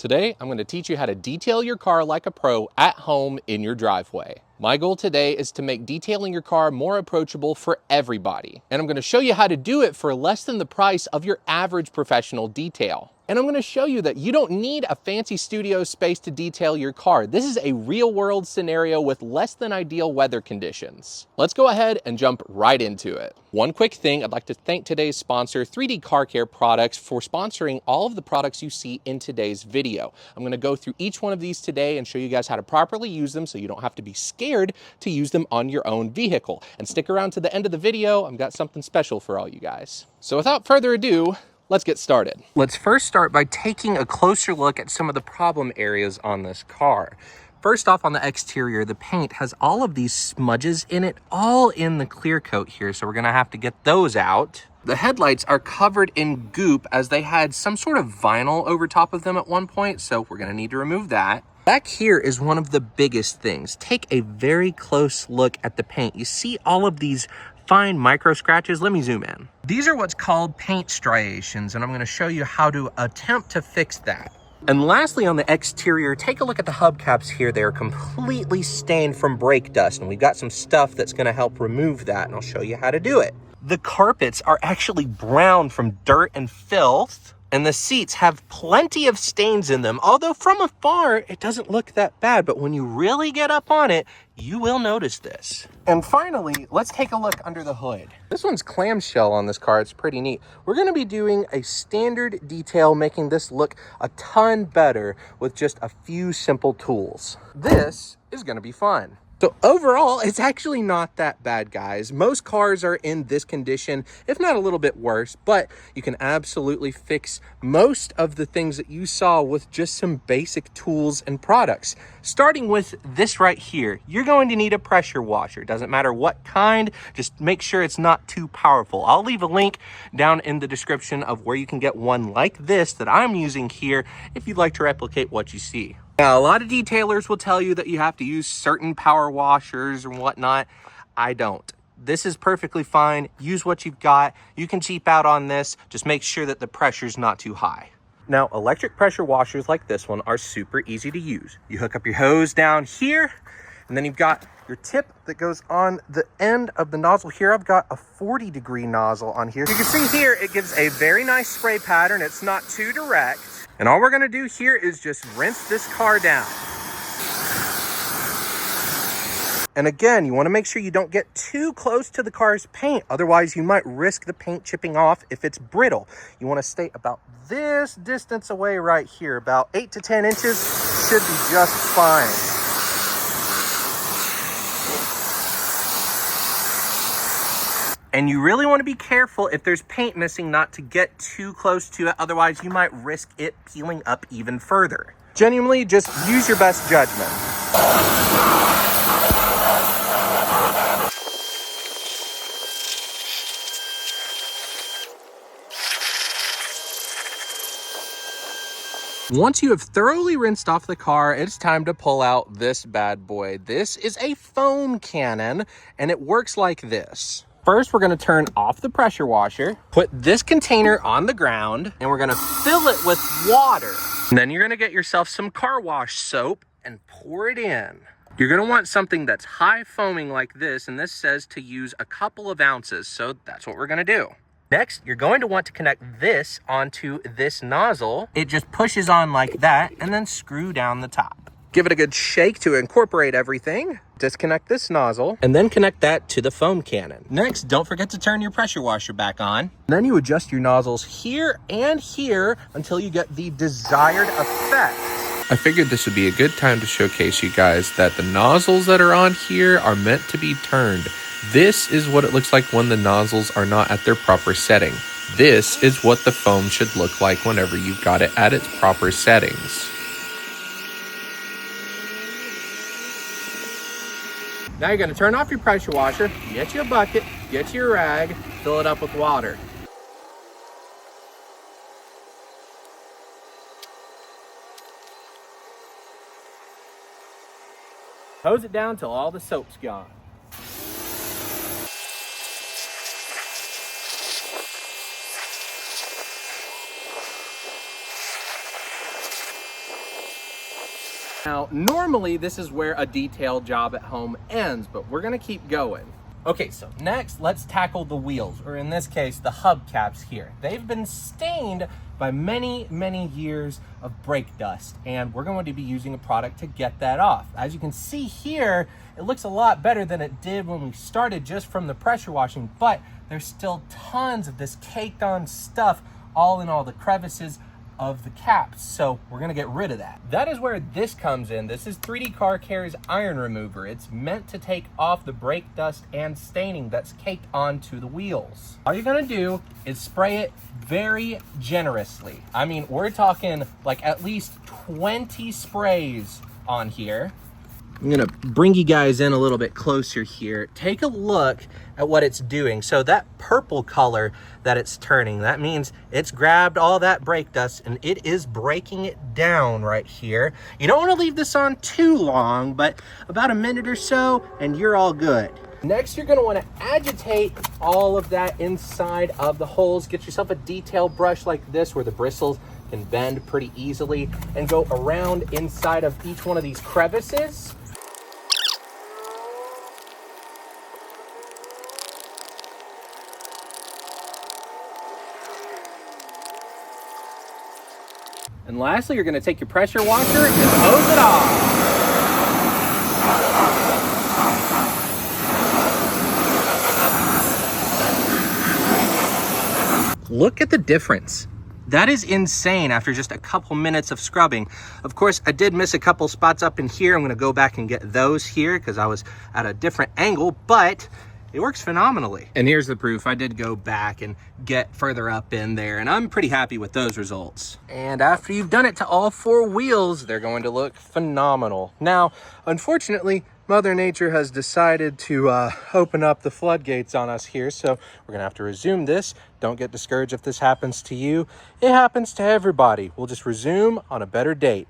Today, I'm going to teach you how to detail your car like a pro at home in your driveway. My goal today is to make detailing your car more approachable for everybody. And I'm going to show you how to do it for less than the price of your average professional detail. And I'm going to show you that you don't need a fancy studio space to detail your car. This is a real world scenario with less than ideal weather conditions. Let's go ahead and jump right into it. One quick thing, I'd like to thank today's sponsor, 3D Car Care Products, for sponsoring all of the products you see in today's video. I'm going to go through each one of these today and show you guys how to properly use them so you don't have to be scared to use them on your own vehicle. And stick around to the end of the video, I've got something special for all you guys. So without further ado, let's get started. Let's first start by taking a closer look at some of the problem areas on this car. First off, on the exterior, the paint has all of these smudges in it, all in the clear coat here, so we're gonna have to get those out. The headlights are covered in goop as they had some sort of vinyl over top of them at one point, so we're gonna need to remove that. Back here is one of the biggest things. Take a very close look at the paint. You see all of these fine micro scratches. Let me zoom in. These are what's called paint striations, and I'm going to show you how to attempt to fix that. And lastly, on the exterior, take a look at the hubcaps here. They're completely stained from brake dust, and we've got some stuff that's going to help remove that, and I'll show you how to do it. The carpets are actually brown from dirt and filth, and the seats have plenty of stains in them. Although from afar, it doesn't look that bad, but when you really get up on it, you will notice this. And finally, let's take a look under the hood. This one's clamshell on this car. It's pretty neat. We're gonna be doing a standard detail, making this look a ton better with just a few simple tools. This is gonna be fun. So overall, it's actually not that bad, guys. Most cars are in this condition, if not a little bit worse, but you can absolutely fix most of the things that you saw with just some basic tools and products. Starting with this right here, you're going to need a pressure washer. Doesn't matter what kind, just make sure it's not too powerful. I'll leave a link down in the description of where you can get one like this that I'm using here if you'd like to replicate what you see. Now, a lot of detailers will tell you that you have to use certain power washers and whatnot. I don't. This is perfectly fine. Use what you've got. You can cheap out on this. Just make sure that the pressure's not too high. Now, electric pressure washers like this one are super easy to use. You hook up your hose down here, and then you've got your tip that goes on the end of the nozzle here. I've got a 40-degree nozzle on here. You can see here, it gives a very nice spray pattern. It's not too direct. And all we're gonna do here is just rinse this car down. And again, you wanna make sure you don't get too close to the car's paint. Otherwise, you might risk the paint chipping off if it's brittle. You wanna stay about this distance away right here. About 8 to 10 inches should be just fine. And you really want to be careful if there's paint missing not to get too close to it. Otherwise, you might risk it peeling up even further. Genuinely, just use your best judgment. Once you have thoroughly rinsed off the car, it's time to pull out this bad boy. This is a foam cannon, and it works like this. First, we're gonna turn off the pressure washer, put this container on the ground, and we're gonna fill it with water. And then you're gonna get yourself some car wash soap and pour it in. You're gonna want something that's high foaming like this, and this says to use a couple of ounces, so that's what we're gonna do. Next, you're going to want to connect this onto this nozzle. It just pushes on like that, and then screw down the top. Give it a good shake to incorporate everything. Disconnect this nozzle and then connect that to the foam cannon. Next, don't forget to turn your pressure washer back on. Then you adjust your nozzles here and here until you get the desired effect. I figured this would be a good time to showcase you guys that the nozzles that are on here are meant to be turned. This is what it looks like when the nozzles are not at their proper setting. This is what the foam should look like whenever you've got it at its proper settings. Now you're gonna turn off your pressure washer, get you a bucket, get your rag, fill it up with water. Hose it down till all the soap's gone. Now, normally this is where a detail job at home ends, but we're gonna keep going. Okay, so next let's tackle the wheels, or in this case, the hubcaps here. They've been stained by many, many years of brake dust, and we're going to be using a product to get that off. As you can see here, it looks a lot better than it did when we started just from the pressure washing, but there's still tons of this caked on stuff all in all the crevices of the caps, so we're gonna get rid of that. That is where this comes in. This is 3D Car Care's iron remover. It's meant to take off the brake dust and staining that's caked onto the wheels. All you're gonna do is spray it very generously. I mean, we're talking like at least 20 sprays on here. I'm gonna bring you guys in a little bit closer here. Take a look at what it's doing. So that purple color that it's turning, that means it's grabbed all that brake dust and it is breaking it down right here. You don't wanna leave this on too long, but about a minute or so and you're all good. Next, you're gonna wanna agitate all of that inside of the holes. Get yourself a detail brush like this where the bristles can bend pretty easily and go around inside of each one of these crevices. And lastly, you're gonna take your pressure washer and hose it off. Look at the difference. That is insane after just a couple minutes of scrubbing. Of course, I did miss a couple spots up in here. I'm gonna go back and get those here because I was at a different angle, but it works phenomenally. And here's the proof. I did go back and get further up in there, and I'm pretty happy with those results. And after you've done it to all 4 wheels, they're going to look phenomenal. Now, unfortunately, Mother Nature has decided to open up the floodgates on us here, so we're gonna have to resume this. Don't get discouraged if this happens to you. It happens to everybody. We'll just resume on a better date.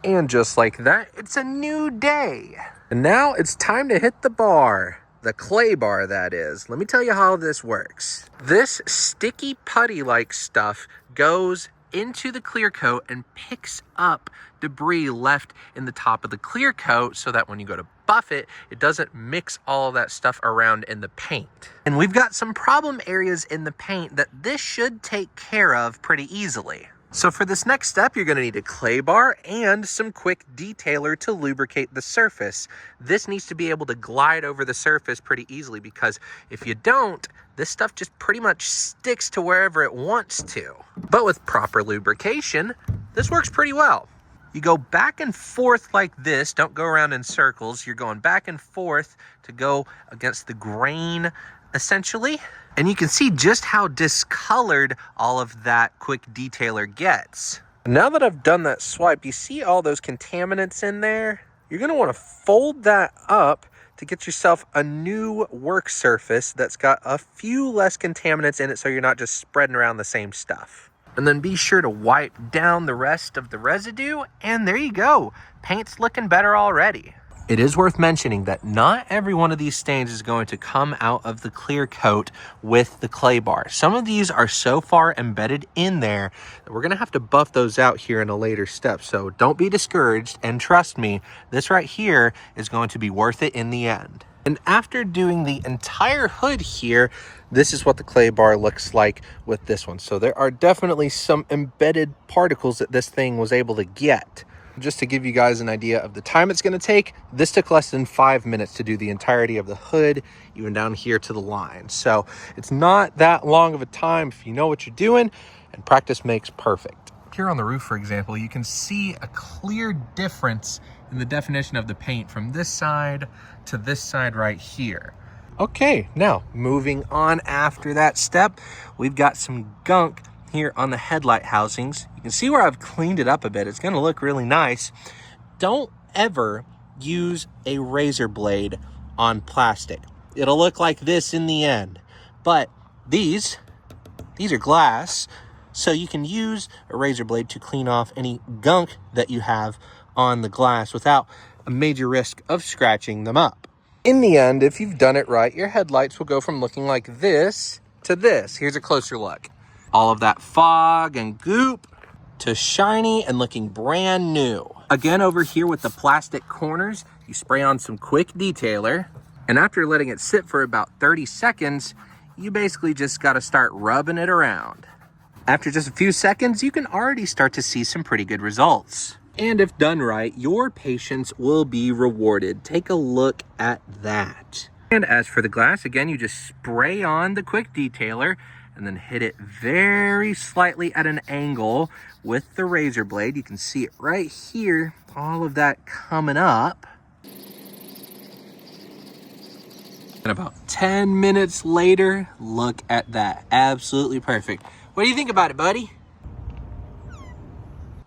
And just like that, it's a new day. And now it's time to hit the bar. The clay bar, that is. Let me tell you how this works. This sticky putty-like stuff goes into the clear coat and picks up debris left in the top of the clear coat so that when you go to buff it, it doesn't mix all of that stuff around in the paint. And we've got some problem areas in the paint that this should take care of pretty easily. So for this next step, you're gonna need a clay bar and some quick detailer to lubricate the surface. This needs to be able to glide over the surface pretty easily because if you don't, this stuff just pretty much sticks to wherever it wants to. But with proper lubrication, this works pretty well. You go back and forth like this. Don't go around in circles. You're going back and forth to go against the grain, essentially. And you can see just how discolored all of that quick detailer gets. Now that I've done that swipe, you see all those contaminants in there? You're gonna wanna fold that up to get yourself a new work surface that's got a few less contaminants in it so you're not just spreading around the same stuff. And then be sure to wipe down the rest of the residue, and there you go. Paint's looking better already. It is worth mentioning that not every one of these stains is going to come out of the clear coat with the clay bar. Some of these are so far embedded in there that we're gonna have to buff those out here in a later step. So don't be discouraged, and trust me, this right here is going to be worth it in the end. And after doing the entire hood here, this is what the clay bar looks like with this one. So there are definitely some embedded particles that this thing was able to get. Just to give you guys an idea of the time it's going to take, this took less than 5 minutes to do the entirety of the hood, even down here to the line. So it's not that long of a time if you know what you're doing, and practice makes perfect. Here on the roof, for example, you can see a clear difference in the definition of the paint from this side to this side right here. Okay, now moving on after that step, we've got some gunk here on the headlight housings. You can see where I've cleaned it up a bit. It's going to look really nice. Don't ever use a razor blade on plastic. It'll look like this in the end. But these are glass, so you can use a razor blade to clean off any gunk that you have on the glass without a major risk of scratching them up. In the end, if you've done it right, your headlights will go from looking like this to this. Here's a closer look. All of that fog and goop to shiny and looking brand new. Again, over here with the plastic corners, you spray on some quick detailer, and after letting it sit for about 30 seconds, you basically just gotta start rubbing it around. After just a few seconds, you can already start to see some pretty good results. And if done right, your patience will be rewarded. Take a look at that. And as for the glass, again, you just spray on the quick detailer and then hit it very slightly at an angle with the razor blade. You can see it right here, all of that coming up. And about 10 minutes later, look at that. Absolutely perfect. What do you think about it, buddy?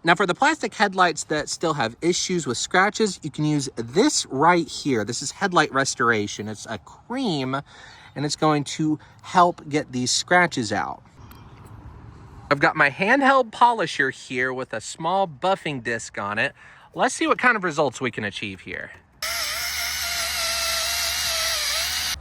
Now for the plastic headlights that still have issues with scratches, you can use this right here. This is Headlight Restoration. It's a cream and it's going to help get these scratches out. I've got my handheld polisher here with a small buffing disc on it. Let's see what kind of results we can achieve here.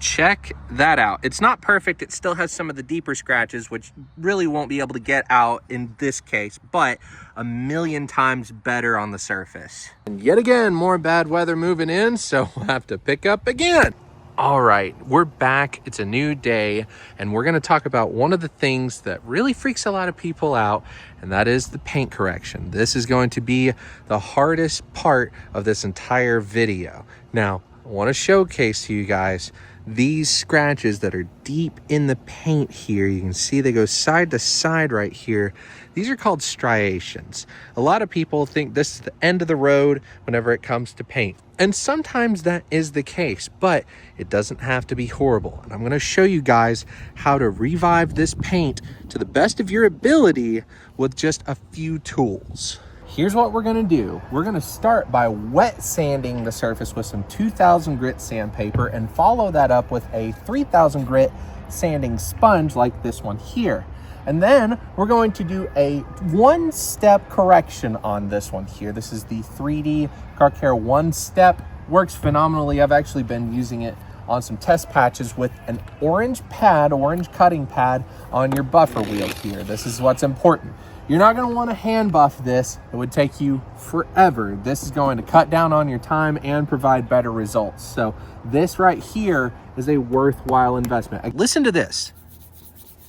Check that out. It's not perfect. It still has some of the deeper scratches, which really won't be able to get out in this case, but a million times better on the surface. And yet again, more bad weather moving in, so we'll have to pick up again. All right, we're back. It's a new day, and we're gonna talk about one of the things that really freaks a lot of people out, and that is the paint correction. This is going to be the hardest part of this entire video. Now, I wanna showcase to you guys these scratches that are deep in the paint here. You can see they go side to side right here. These are called striations. A lot of people think this is the end of the road whenever it comes to paint. And sometimes that is the case, but it doesn't have to be horrible. And I'm gonna show you guys how to revive this paint to the best of your ability with just a few tools. Here's what we're gonna do. We're gonna start by wet sanding the surface with some 2000 grit sandpaper and follow that up with a 3000 grit sanding sponge like this one here. And then we're going to do a one-step correction on this one here. This is the 3D Car Care One Step. Works phenomenally. I've actually been using it on some test patches with an orange cutting pad on your buffer wheel here. This is what's important. You're not gonna wanna hand buff this. It would take you forever. This is going to cut down on your time and provide better results. So this right here is a worthwhile investment. Listen to this.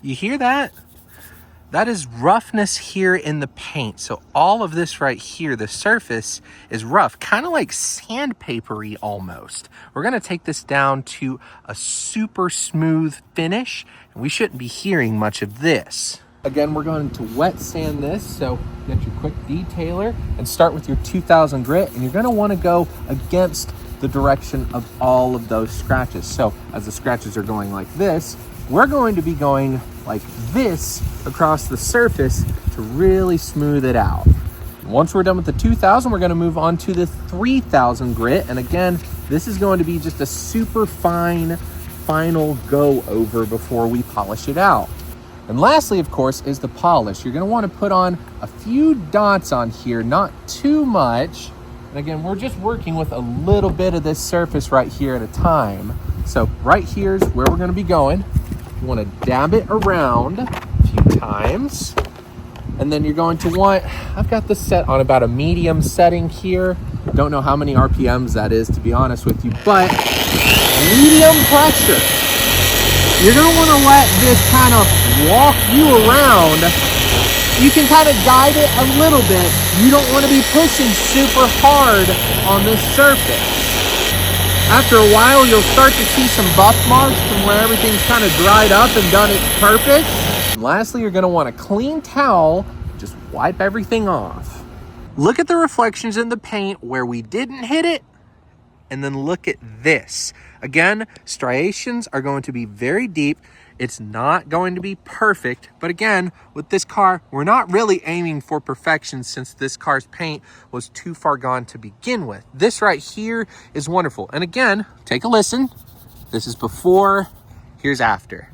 You hear that? That is roughness here in the paint. So all of this right here, the surface is rough, kind of like sandpapery almost. We're gonna take this down to a super smooth finish, and we shouldn't be hearing much of this. Again, we're going to wet sand this, so get your quick detailer and start with your 2000 grit, and you're gonna wanna go against the direction of all of those scratches. So as the scratches are going like this, we're going to be going like this across the surface to really smooth it out. Once we're done with the 2000, we're gonna move on to the 3000 grit. And again, this is going to be just a super fine final go over before we polish it out. And lastly, of course, is the polish. You're gonna wanna put on a few dots on here, not too much. And again, we're just working with a little bit of this surface right here at a time. So right here's where we're gonna be going. You wanna dab it around a few times. And then you're going to want, I've got this set on about a medium setting here. Don't know how many RPMs that is, to be honest with you, but medium pressure. You're gonna wanna let this kind of walk you around. You can kind of guide it a little bit. You don't wanna be pushing super hard on this surface. After a while, you'll start to see some buff marks from where everything's kind of dried up and done its purpose. And lastly, you're gonna want a clean towel, just wipe everything off. Look at the reflections in the paint where we didn't hit it, and then look at this. Again, striations are going to be very deep. It's not going to be perfect, but again, with this car, we're not really aiming for perfection since this car's paint was too far gone to begin with. This right here is wonderful. And again, take a listen. This is before, here's after.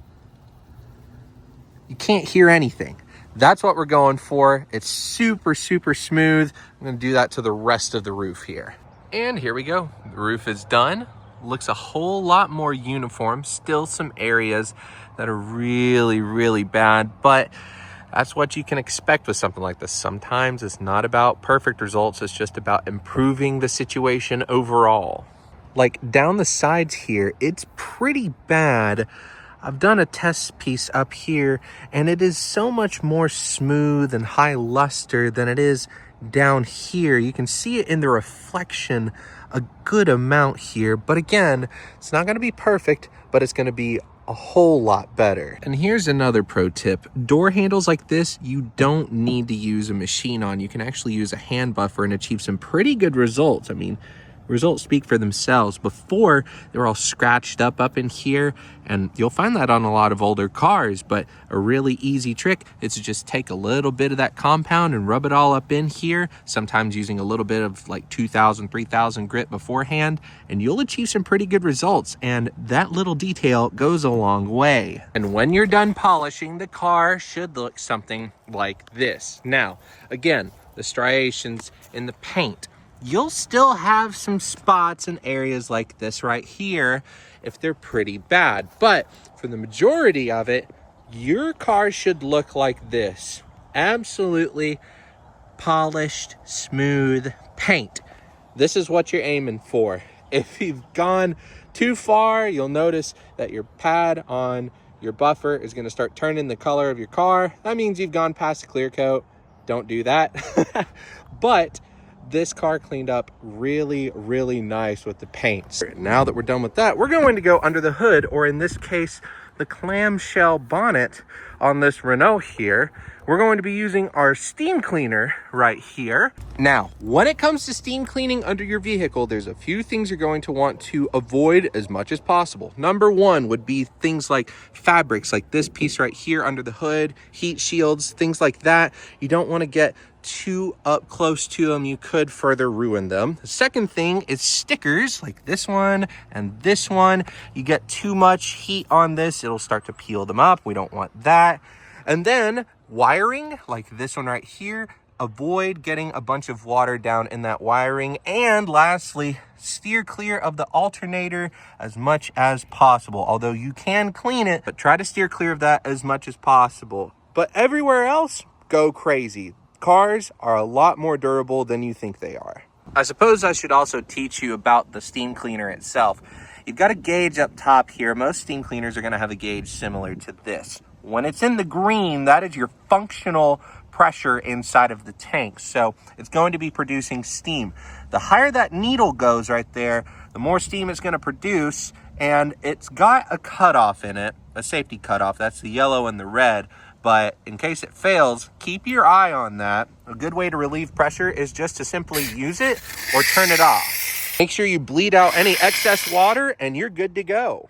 You can't hear anything. That's what we're going for. It's super, super smooth. I'm gonna do that to the rest of the roof here. And here we go. The roof is done. Looks a whole lot more uniform. Still some areas that are really, really bad, but That's what you can expect with something like this. Sometimes it's not about perfect results, it's just about improving the situation overall. Like down the sides here, it's pretty bad. I've done a test piece up here, and it is so much more smooth and high luster than it is down here. You can see it in the reflection a good amount here, but again, it's not going to be perfect, but it's going to be a whole lot better. And here's another pro tip. Door handles like this, you don't need to use a machine on. You can actually use a hand buffer and achieve some pretty good results. I mean, results speak for themselves. Before, they were all scratched up in here, and you'll find that on a lot of older cars, but a really easy trick is to just take a little bit of that compound and rub it all up in here, sometimes using a little bit of like 2000, 3000 grit beforehand, and you'll achieve some pretty good results, and that little detail goes a long way. And when you're done polishing, the car should look something like this. Now, again, the striations in the paint, you'll still have some spots and areas like this right here if they're pretty bad. But for the majority of it, your car should look like this. Absolutely polished, smooth paint. This is what you're aiming for. If you've gone too far, you'll notice that your pad on your buffer is going to start turning the color of your car. That means you've gone past the clear coat. Don't do that. But this car cleaned up really, really nice with the paint. Now that we're done with that, we're going to go under the hood, or in this case, the clamshell bonnet on this Renault here. We're going to be using our steam cleaner right here. Now, when it comes to steam cleaning under your vehicle, there's a few things you're going to want to avoid as much as possible. Number one would be things like fabrics, like this piece right here under the hood, heat shields, things like that. You don't want to get too up close to them. You could further ruin them. The second thing is stickers like this one and this one. You get too much heat on this, it'll start to peel them up. We don't want that. And then wiring like this one right here, avoid getting a bunch of water down in that wiring. And lastly, steer clear of the alternator as much as possible. Although you can clean it, but try to steer clear of that as much as possible. But everywhere else, go crazy. Cars are a lot more durable than you think they are. I suppose I should also teach you about the steam cleaner itself. You've got a gauge up top here. Most steam cleaners are going to have a gauge similar to this. When it's in the green, that is your functional pressure inside of the tank. So it's going to be producing steam. The higher that needle goes right there, the more steam it's going to produce. And it's got a cutoff in it, a safety cutoff. That's the yellow and the red. But in case it fails, keep your eye on that. A good way to relieve pressure is just to simply use it or turn it off. Make sure you bleed out any excess water and you're good to go.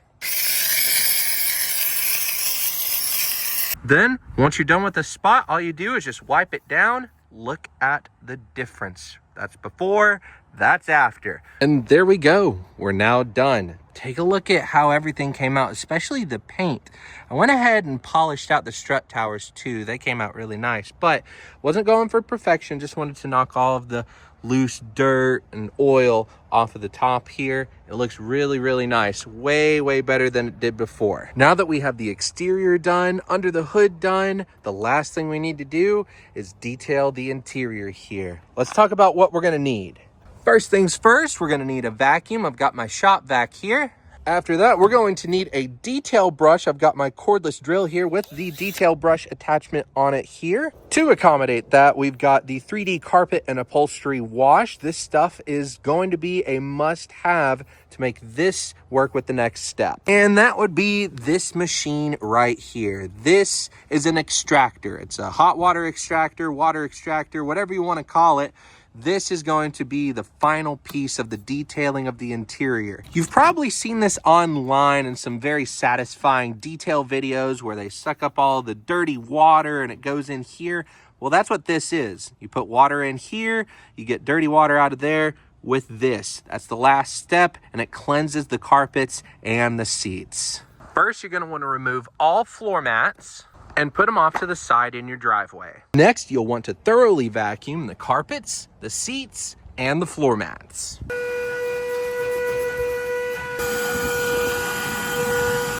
Then, once you're done with the spot, all you do is just wipe it down. Look at the difference. That's before, that's after. And there we go. We're now done. Take a look at how everything came out, especially the paint. I went ahead and polished out the strut towers too. They came out really nice, but wasn't going for perfection. Just wanted to knock all of the loose dirt and oil off of the top here. It looks really, really nice. Way, way better than it did before. Now that we have the exterior done, under the hood done, the last thing we need to do is detail the interior here. Let's talk about what we're gonna need. First things first, we're gonna need a vacuum. I've got my shop vac here. After that, we're going to need a detail brush. I've got my cordless drill here with the detail brush attachment on it here. To accommodate that, we've got the 3D carpet and upholstery wash. This stuff is going to be a must-have to make this work with the next step. And that would be this machine right here. This is an extractor. It's a hot water extractor, whatever you want to call it. This is going to be the final piece of the detailing of the interior. You've probably seen this online in some very satisfying detail videos where they suck up all the dirty water and it goes in here. Well, that's what this is. You put water in here, you get dirty water out of there with this. That's the last step, and it cleanses the carpets and the seats. First, you're gonna wanna remove all floor mats and put them off to the side in your driveway. Next, you'll want to thoroughly vacuum the carpets, the seats, and the floor mats.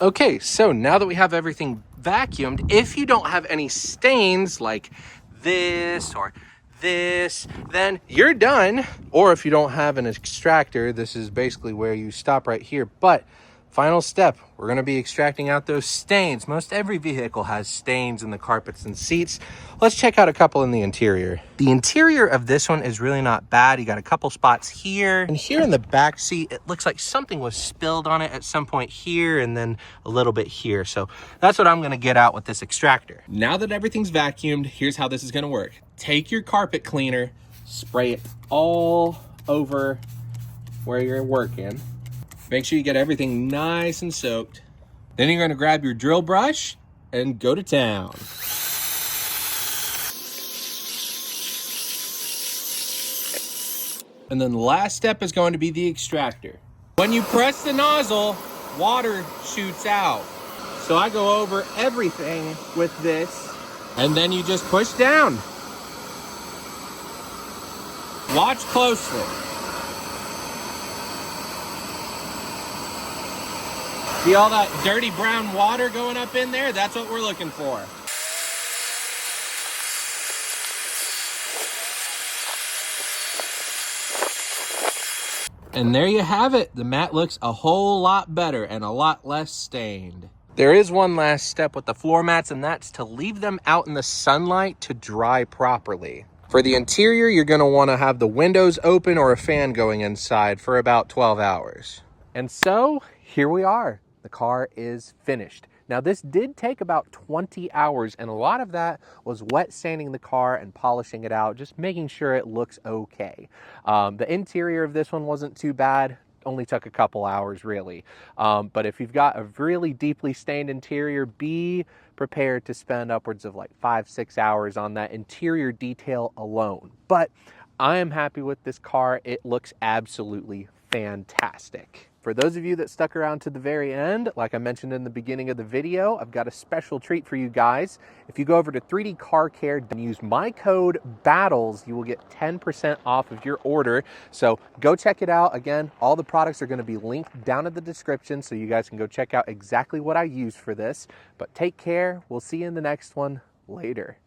Okay, so now that we have everything vacuumed, if you don't have any stains like this or this, then you're done. Or if you don't have an extractor, this is basically where you stop right here. But final step, we're going to be extracting out those stains. Most every vehicle has stains in the carpets and seats. Let's check out a couple in the interior. The interior of this one is really not bad. You got a couple spots here, and here in the back seat, it looks like something was spilled on it at some point here, and then a little bit here. So that's what I'm going to get out with this extractor. Now that everything's vacuumed, here's how this is going to work. Take your carpet cleaner, spray it all over where you're working. Make sure you get everything nice and soaked. Then you're gonna grab your drill brush and go to town. And then the last step is going to be the extractor. When you press the nozzle, water shoots out. So I go over everything with this, and then you just push down. Watch closely. See all that dirty brown water going up in there? That's what we're looking for. And there you have it. The mat looks a whole lot better and a lot less stained. There is one last step with the floor mats, and that's to leave them out in the sunlight to dry properly. For the interior, you're going to want to have the windows open or a fan going inside for about 12 hours. And so here we are. The car is finished. Now this did take about 20 hours, and a lot of that was wet sanding the car and polishing it out, just making sure it looks okay. The interior of this one wasn't too bad. Only took a couple hours really. But if you've got a really deeply stained interior, be prepared to spend upwards of like 5-6 hours on that interior detail alone. But I am happy with this car. It looks absolutely fantastic. For those of you that stuck around to the very end, like I mentioned in the beginning of the video, I've got a special treat for you guys. If you go over to 3D Car Care and use my code BATTLES, you will get 10% off of your order. So go check it out. Again, all the products are going to be linked down in the description, so you guys can go check out exactly what I use for this. But take care. We'll see you in the next one. Later.